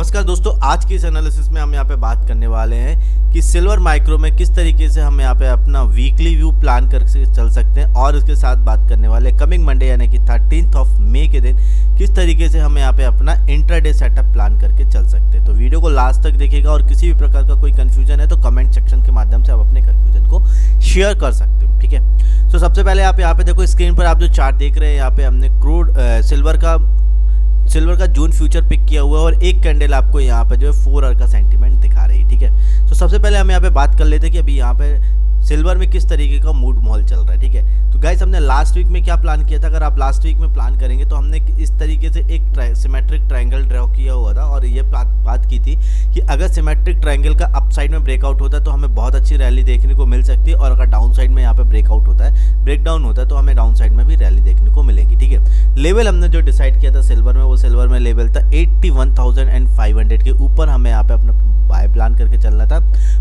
नमस्कार दोस्तों, आज की इस एनालिसिस में हम यहाँ पे बात करने वाले हैं कि सिल्वर माइक्रो में किस तरीके से हम यहाँ पे अपना वीकली व्यू प्लान करके चल सकते हैं और उसके साथ बात करने वाले कमिंग मंडे यानी कि 13 मई के दिन किस तरीके से हम यहाँ पे अपना इंट्राडे सेटअप प्लान करके चल सकते हैं। तो वीडियो को लास्ट तक देखिएगा और किसी भी प्रकार का कोई कन्फ्यूजन है तो कमेंट सेक्शन के माध्यम से आप अपने कन्फ्यूजन को शेयर कर सकते हो, ठीक है। तो सबसे पहले आप यहाँ पे देखो, स्क्रीन पर आप जो चार्ट देख रहे हैं यहाँ पे हमने क्रूड सिल्वर का जून फ्यूचर पिक किया हुआ है और एक कैंडल आपको यहाँ पे जो है 4 आवर का सेंटीमेंट दिखा रही है, ठीक है। तो सबसे पहले हम यहाँ पे बात कर लेते हैं कि अभी यहाँ पे सिल्वर में किस तरीके का मूड माहौल चल रहा है, ठीक है। तो गाइस, हमने लास्ट वीक में क्या प्लान किया था, अगर आप लास्ट वीक में प्लान करेंगे तो हमने इस तरीके से एक सिमेट्रिक ट्रायंगल ड्रॉ किया हुआ था और ये बात की थी कि अगर सिमेट्रिक ट्रायंगल का अप साइड में ब्रेकआउट होता है तो हमें बहुत अच्छी रैली देखने को मिल सकती है और अगर डाउन साइड में यहाँ पे ब्रेकआउट होता है, ब्रेकडाउन होता है तो हमें डाउन साइड में भी रैली देखने को मिलेगी, ठीक है। लेवल हमने जो डिसाइड किया था सिल्वर में, वो सिल्वर में लेवल था 81,500 के ऊपर हमें यहाँ पे अपना बाय प्लान करके चलना था।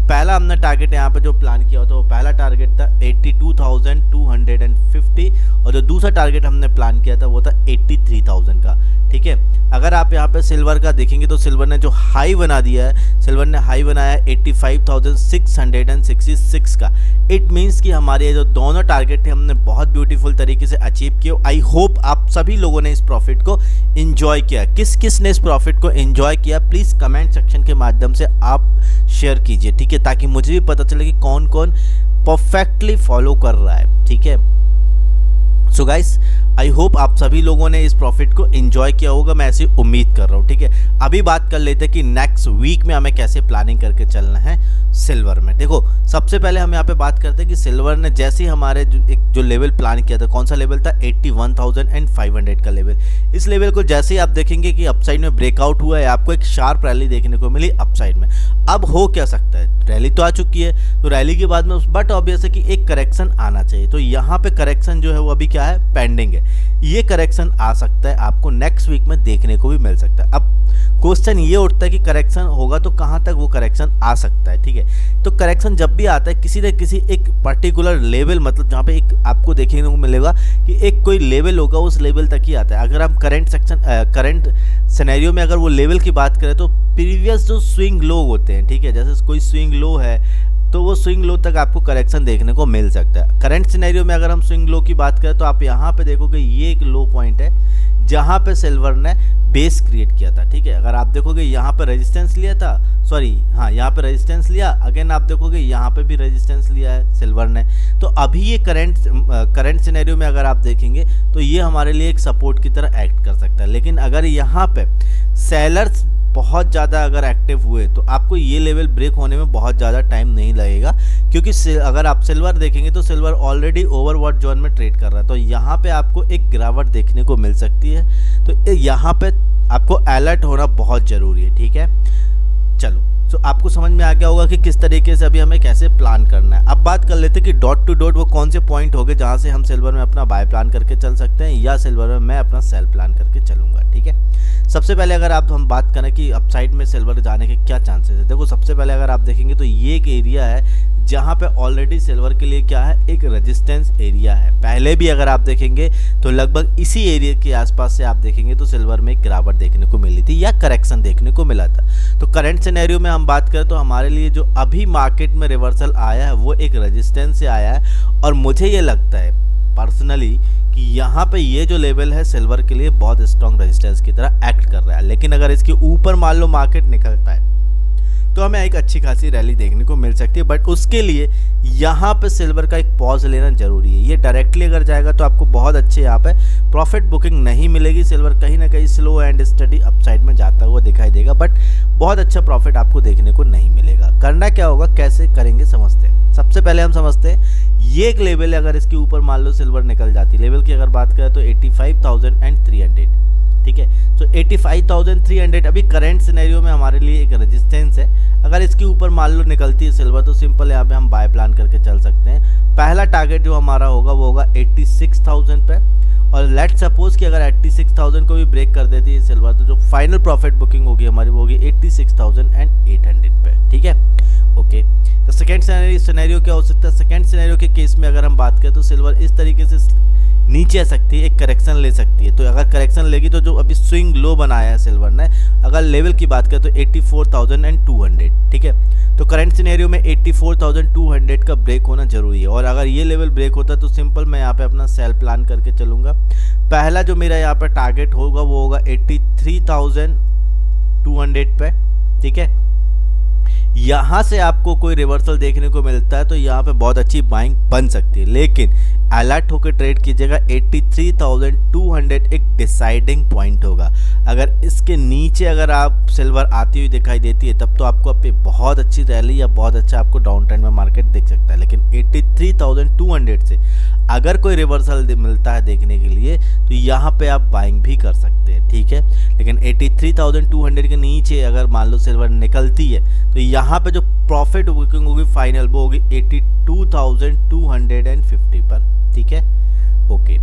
पहला हमने टारगेट यहाँ पे जो प्लान किया था वो पहला टारगेट था 82,250 और जो दूसरा टारगेट हमने प्लान किया था वो था 83,000 का, ठीक है। अगर आप यहाँ पे सिल्वर का देखेंगे तो सिल्वर ने जो हाई बना दिया है, सिल्वर ने हाई बनाया है 85,666 का। इट मीन्स कि हमारे जो दोनों टारगेट थे हमने बहुत ब्यूटीफुल तरीके से अचीव किए। आई होप आप सभी लोगों ने इस प्रॉफिट को एंजॉय किया। किस किस ने इस प्रॉफिट को एंजॉय किया प्लीज़ कमेंट सेक्शन के माध्यम से आप शेयर कीजिए, ठीक है, ताकि मुझे भी पता चले कि कौन कौन परफेक्टली फॉलो कर रहा है, ठीक है। सो गाइस, आई होप आप सभी लोगों ने इस प्रॉफिट को एंजॉय किया होगा, मैं ऐसी उम्मीद कर रहा हूँ, ठीक है। अभी बात कर लेते हैं कि नेक्स्ट वीक में हमें कैसे प्लानिंग करके चलना है सिल्वर में। देखो, सबसे पहले हम यहाँ पे बात करते हैं कि सिल्वर ने जैसे ही हमारे जो लेवल प्लान किया था, कौन सा लेवल था 81,500 का लेवल। इस लेवल को जैसे ही आप देखेंगे कि अपसाइड में ब्रेकआउट हुआ है, आपको एक शार्प रैली देखने को मिली अपसाइड में। अब हो क्या सकता है, रैली तो आ चुकी है, तो रैली के बाद में बट ऑब्वियस है कि एक करेक्शन आना चाहिए। तो यहाँ पे करेक्शन जो है वो अभी क्या है, पेंडिंग है। ये करेक्शन आ सकता है, आपको नेक्स्ट वीक में देखने को भी मिल सकता है। अब क्वेश्चन ये उठता है कि करेक्शन होगा तो कहाँ तक वो करेक्शन आ सकता है, ठीक है। तो करेक्शन जब भी आता है किसी न किसी एक पर्टिकुलर लेवल, मतलब जहाँ पे एक आपको देखने को मिलेगा कि एक कोई लेवल होगा, उस लेवल तक ही आता है। अगर हम करंट सिनेरियो में अगर वो लेवल की बात करें तो प्रीवियस जो स्विंग लो होते हैं, ठीक है, जैसे कोई स्विंग लो है तो वो स्विंग लो तक आपको करेक्शन देखने को मिल सकता है। करंट सिनेरियो में अगर हम स्विंग लो की बात करें तो आप यहाँ पे देखोगे ये एक लो पॉइंट है जहाँ पे सिल्वर ने बेस क्रिएट किया था, ठीक है। अगर आप देखोगे यहाँ पे रेजिस्टेंस लिया था, यहाँ पे रेजिस्टेंस लिया, अगेन आप देखोगे यहाँ पे भी रेजिस्टेंस लिया है सिल्वर ने। तो अभी ये करंट सिनेरियो में अगर आप देखेंगे तो ये हमारे लिए एक सपोर्ट की तरह एक्ट कर सकता है। लेकिन अगर यहाँ पे सेलर्स बहुत ज़्यादा अगर एक्टिव हुए तो आपको ये लेवल ब्रेक होने में बहुत ज़्यादा टाइम नहीं लगेगा, क्योंकि अगर आप सिल्वर देखेंगे तो सिल्वर ऑलरेडी ओवरबॉट जोन में ट्रेड कर रहा है। तो यहाँ पे आपको एक गिरावट देखने को मिल सकती है, तो यहाँ पे आपको अलर्ट होना बहुत ज़रूरी है, ठीक है। चलो, तो आपको समझ में आ गया होगा कि किस तरीके से अभी हमें कैसे प्लान करना है। अब बात कर लेते हैं कि डॉट टू डॉट वो कौन से पॉइंट हो गए जहाँ से हम सिल्वर में अपना बाय प्लान करके चल सकते हैं या सिल्वर में मैं अपना सेल प्लान करके चलूँगा, ठीक है। सबसे पहले अगर हम बात करें कि अपसाइड में सिल्वर जाने के क्या चांसेस है, देखो सबसे पहले अगर आप देखेंगे तो ये एक एरिया है जहाँ पे ऑलरेडी सिल्वर के लिए क्या है, एक रेजिस्टेंस एरिया है। पहले भी अगर आप देखेंगे तो लगभग इसी एरिया के आसपास से आप देखेंगे तो सिल्वर में एक गिरावट देखने को मिली थी या करेक्शन देखने को मिला था। तो करंट सिनेरियो में हम बात करें तो हमारे लिए जो अभी मार्केट में रिवर्सल आया है वो एक रेजिस्टेंस से आया है और मुझे ये लगता है पर्सनली कि यहाँ पे ये जो लेवल है सिल्वर के लिए बहुत स्ट्रॉन्ग रेजिस्टेंस की तरह एक्ट कर रहा है। लेकिन अगर इसके ऊपर मान लो मार्केट निकलता है तो हमें एक अच्छी खासी रैली देखने को मिल सकती है, बट उसके लिए यहाँ पे सिल्वर का एक पॉज लेना जरूरी है। ये डायरेक्टली अगर जाएगा तो आपको बहुत अच्छे यहाँ पे प्रॉफिट बुकिंग नहीं मिलेगी। सिल्वर कहीं ना कहीं स्लो एंड स्टडी अपसाइड में जाता हुआ दिखाई देगा, बट बहुत अच्छा प्रॉफिट आपको देखने को नहीं मिलेगा। करना क्या होगा, कैसे करेंगे समझते हैं। सबसे पहले हम समझते हैं ये एक लेवल है, अगर इसके ऊपर मान लो सिल्वर निकल जाती, लेवल की अगर बात करें तो 85,300, ठीक है। तो 85,300 अभी करंट सिनेरियो में हमारे लिए एक रेजिस्टेंस है। अगर इसके ऊपर मान लो निकलती है सिल्वर तो सिंपल यहाँ पे हम बाय प्लान करके चल सकते हैं। पहला टारगेट जो हमारा होगा वो होगा 86,000 पे और लेट सपोज कि अगर 86,000 को भी ब्रेक कर देती है सिल्वर तो जो फाइनल प्रॉफिट बुकिंग होगी हमारी वो होगी 86,800 पे, ठीक है। ओके, तो सेकेंड सिनेरियो क्या हो सकता है। सेकेंड सिनेरियो के केस में अगर हम बात करें तो सिल्वर इस तरीके से नीचे आ सकती है, एक करेक्शन ले सकती है। तो अगर करेक्शन लेगी तो जो अभी स्विंग लो बनाया है सिल्वर ने, अगर लेवल की बात करें तो 84,200, ठीक है। तो करंट सिनेरियो में 84,200 का ब्रेक होना जरूरी है, और अगर ये लेवल ब्रेक होता है तो सिंपल मैं यहाँ पे अपना सेल प्लान करके चलूँगा। पहला जो मेरा यहाँ पे टारगेट होगा वो होगा 83,200 पे, ठीक है। यहाँ से आपको कोई रिवर्सल देखने को मिलता है तो यहाँ पे बहुत अच्छी बाइंग बन सकती है, लेकिन अलर्ट होकर ट्रेड कीजिएगा। 83,200 एक डिसाइडिंग पॉइंट होगा। अगर इसके नीचे अगर आप सिल्वर आती हुई दिखाई देती है तब तो आपको अब बहुत अच्छी रैली या बहुत अच्छा आपको डाउन ट्रेंड में मार्केट दिख सकता है, लेकिन 83,200 से अगर कोई रिवर्सल मिलता है देखने के लिए तो यहाँ पे आप बाइंग भी कर सकते हैं, ठीक है। लेकिन 83,200 के नीचे अगर मान लो सिल्वर निकलती है तो यहाँ पे जो प्रॉफिट बुकिंग होगी फाइनल वो होगी 82,250 पर, ठीक है। ओके,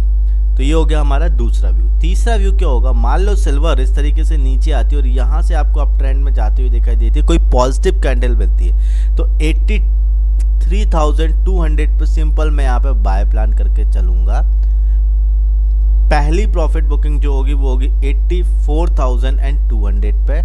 तो ये हो गया हमारा दूसरा व्यू। तीसरा व्यू क्या होगा, मान लो सिल्वर इस तरीके से नीचे आती है और यहाँ से आपको अप ट्रेंड में जाती हुई दिखाई देती है, कोई पॉजिटिव कैंडल मिलती है तो 83,200 पे सिंपल मैं यहाँ पे बाय प्लान करके चलूंगा। पहली प्रॉफिट बुकिंग जो होगी वो होगी 84,200 पे,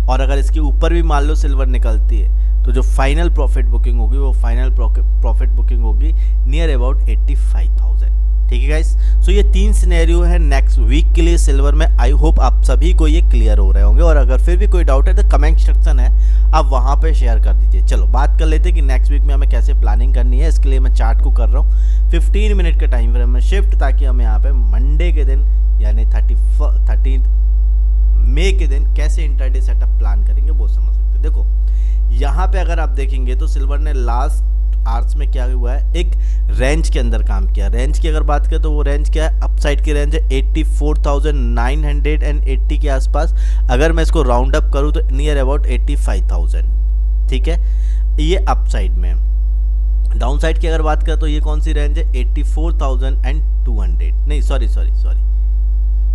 और अगर इसके ऊपर भी मान लो सिल्वर निकलती है तो जो फाइनल प्रॉफिट बुकिंग होगी वो फाइनल प्रॉफिट बुकिंग होगी नियर अबाउट 85,000, ठीक है गाइस। सो ये 3 सिनेरियो है नेक्स्ट वीक के लिए सिल्वर में। आई होप आप सभी को ये क्लियर हो रहे होंगे, और अगर फिर भी कोई डाउट है तो कमेंट सेक्शन है आप वहाँ पे शेयर कर दीजिए। चलो बात कर लेते हैं कि नेक्स्ट वीक में हमें कैसे प्लानिंग करनी है। इसके लिए मैं चार्ट को कर रहा हूँ 15 मिनट का टाइम फ्रेम में शिफ्ट, ताकि हम यहाँ पे मंडे के दिन यानी 13 मई के दिन कैसे इंट्राडे सेटअप प्लान करेंगे वो समझ सकते हैं। देखो यहाँ पे अगर आप देखेंगे तो सिल्वर ने लास्ट आवर्स में क्या हुआ है, एक रेंज के अंदर काम किया। रेंज की अगर बात करें तो वो रेंज क्या है, अपसाइड की रेंज है 84,980 के आसपास। अगर मैं इसको राउंड अप करूँ तो नियर अबाउट 85,000, ठीक है, ये अपसाइड में। डाउन साइड की अगर बात करें तो ये कौन सी रेंज है, 84,200, नहीं सॉरी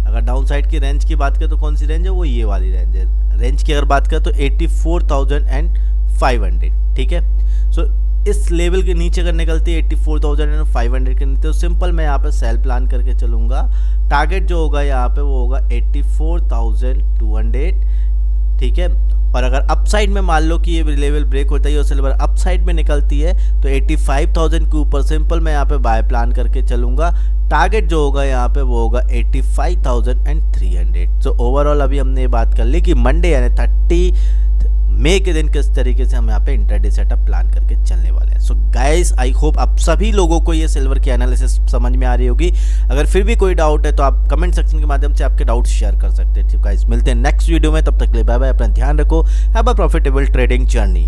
अगर डाउन साइड की रेंज की बात करें तो कौन सी रेंज है, वो ये वाली रेंज है। रेंज की अगर बात करें तो 84,500, ठीक है। सो इस लेवल के नीचे अगर निकलती है 84,500 के नीचे तो सिंपल मैं यहाँ पे सेल प्लान करके चलूँगा। टारगेट जो होगा यहाँ पे वो होगा 84,200, ठीक है। और अगर अपसाइड में मान लो कि ये लेवल ब्रेक होता है और सिल्वर अपसाइड में निकलती है तो 85,000 के ऊपर सिंपल मैं यहाँ पे बाय प्लान करके चलूँगा। टारगेट जो होगा यहाँ पे वो होगा 85,300। सो ओवरऑल अभी हमने ये बात कर ली कि मंडे यानी 30 मई के दिन किस तरीके से हम यहाँ पे इंट्राडे सेटअप प्लान करके चलने वाले हैं। सो गाइस आई होप आप सभी लोगों को ये सिल्वर की एनालिसिस समझ में आ रही होगी। अगर फिर भी कोई डाउट है तो आप कमेंट सेक्शन के माध्यम से आपके डाउट शेयर कर सकते हैं। गाइस मिलते हैं नेक्स्ट वीडियो में, तब तक के लिए बाय बाय, अपना ध्यान रखो, have a profitable trading journey.